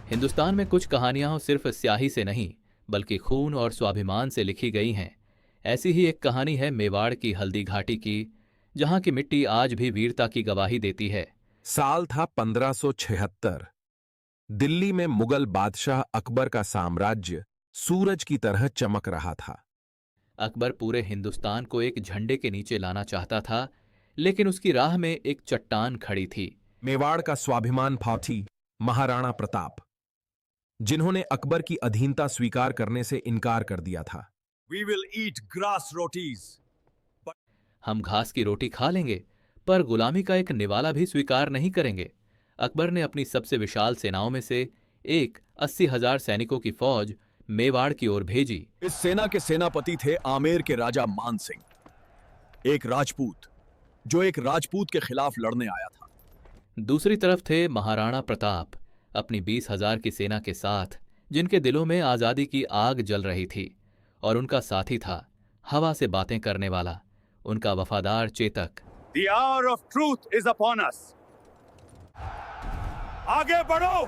हिंदुस्तान में कुछ कहानियां सिर्फ स्याही से नहीं बल्कि खून और स्वाभिमान से लिखी गई हैं। ऐसी ही एक कहानी है मेवाड़ की हल्दी घाटी की, जहां की मिट्टी आज भी वीरता की गवाही देती है। साल था 1576। दिल्ली में मुगल बादशाह अकबर का साम्राज्य सूरज की तरह चमक रहा था। अकबर पूरे हिंदुस्तान को एक झंडे के नीचे लाना चाहता था, लेकिन उसकी राह में एक चट्टान खड़ी थी। मेवाड़ का स्वाभिमान फाथी महाराणा प्रताप, जिन्होंने अकबर की अधीनता स्वीकार करने से इनकार कर दिया था। We will eat grass rotis. हम घास की रोटी खा लेंगे, पर गुलामी का एक निवाला भी स्वीकार नहीं करेंगे। अकबर ने अपनी सबसे विशाल सेनाओं में से एक 80,000 सैनिकों की फौज मेवाड़ की ओर भेजी। इस सेना के सेनापति थे आमेर के राजा मान सिंह, एक राजपूत जो एक राजपूत के खिलाफ लड़ने आया था। दूसरी तरफ थे महाराणा प्रताप अपनी 20,000 की सेना के साथ, जिनके दिलों में आजादी की आग जल रही थी। और उनका साथी था हवा से बातें करने वाला, उनका वफादार Chetak. The hour of truth is upon us. आगे बढ़ो,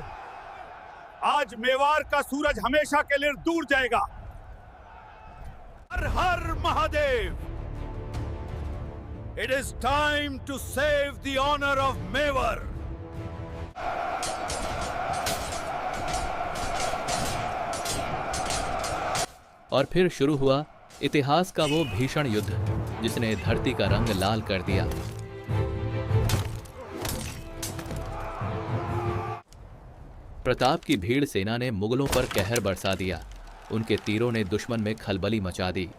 आज मेवाड़ का सूरज हमेशा के लिए दूर जाएगा। हर हर Mahadev. It is time to save the honor of Mewar. और फिर शुरू हुआ इतिहास का वो भीषण युद्ध जिसने धरती का रंग लाल कर दिया। प्रताप की भीड़ सेना ने मुगलों पर कहर बरसा दिया। उनके तीरों ने दुश्मन में खलबली मचा दी।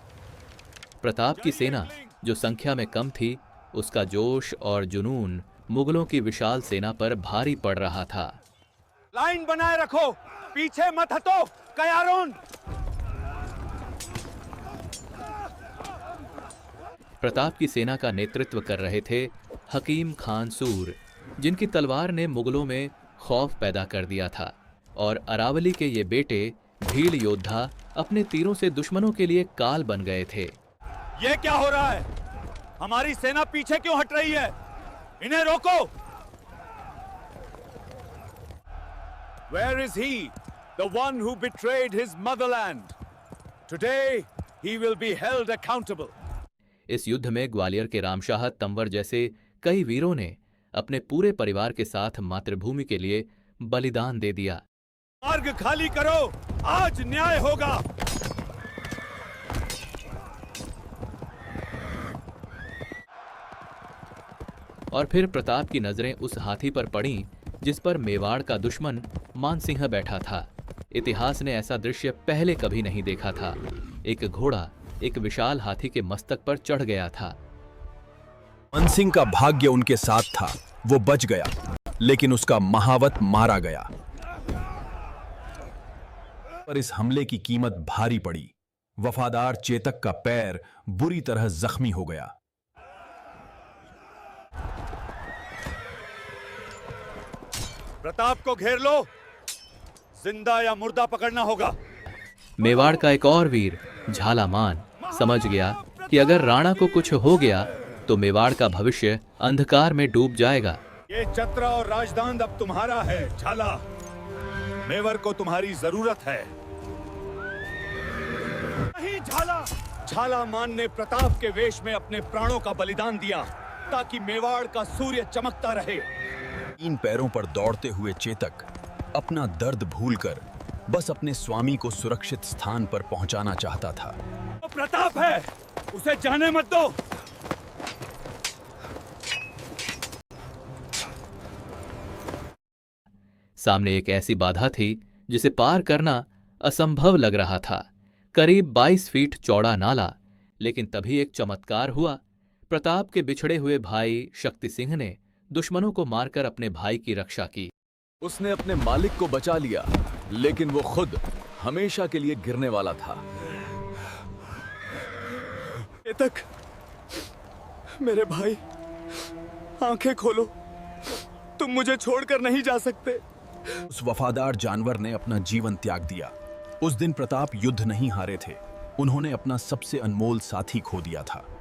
प्रताप की सेना जो संख्या में कम थी, उसका जोश और जुनून मुगलों की विशाल सेना पर भारी पड़ रहा था। लाइन बनाए रखो, पीछे मत हटो, कयारों। प्रताप की सेना का नेतृत्व कर रहे थे हकीम खान सूर, जिनकी तलवार ने मुगलों में खौफ पैदा कर दिया था। और अरावली के ये बेटे भील योद्धा अपने तीरों से दुश्मनों के लिए काल बन गए थे। ये क्या हो रहा है? हमारी सेना पीछे क्यों हट रही है? इन्हें रोको। Where is he, the one who betrayed his motherland? Today he will be held accountable. इस युद्ध में ग्वालियर के रामशाह तंवर जैसे कई वीरों ने अपने पूरे परिवार के साथ मातृभूमि के लिए बलिदान दे दिया। मार्ग खाली करो, आज न्याय होगा। और फिर प्रताप की नजरें उस हाथी पर पड़ीं जिस पर मेवाड़ का दुश्मन मानसिंह बैठा था। इतिहास ने ऐसा दृश्य पहले कभी नहीं देखा था। एक घोड़ा एक विशाल हाथी के मस्तक पर चढ़ गया था। मानसिंह का भाग्य उनके साथ था, वो बच गया, लेकिन उसका महावत मारा गया। पर इस हमले की कीमत भारी पड़ी। वफादार चेतक का पैर बुरी तरह जख्मी हो गया। प्रताप को घेर लो, जिंदा या मुर्दा पकड़ना होगा। मेवाड़ का एक और वीर झालामान समझ गया कि अगर राणा को कुछ हो गया तो मेवाड़ का भविष्य अंधकार में डूब जाएगा। ये छत्र और राजदान अब तुम्हारा है झाला। मेवाड़ को तुम्हारी जरूरत है। नहीं झाला। झालामान ने प्रताप के वेश में अपने प्राणों का बलिदान दिया ताकि मेवाड़ का सूर्य चमकता रहे। इन पैरों पर दौड़ते हुए चेतक अपना दर्द भूलकर बस अपने स्वामी को सुरक्षित स्थान पर पहुंचाना चाहता था। वो प्रताप है, उसे जाने मत दो। सामने एक ऐसी बाधा थी जिसे पार करना असंभव लग रहा था। करीब 22 फीट चौड़ा नाला। लेकिन तभी एक चमत्कार हुआ। प्रताप के बिछड़े हुए भाई शक्ति सिंह ने दुश्मनों को मारकर अपने भाई की रक्षा की। उसने अपने मालिक को बचा लिया, लेकिन वो खुद हमेशा के लिए गिरने वाला था। चेतक, मेरे भाई, आंखें खोलो, तुम मुझे छोड़कर नहीं जा सकते। उस वफादार जानवर ने अपना जीवन त्याग दिया। उस दिन प्रताप युद्ध नहीं हारे थे, उन्होंने अपना सबसे अनमोल साथी खो दिया था।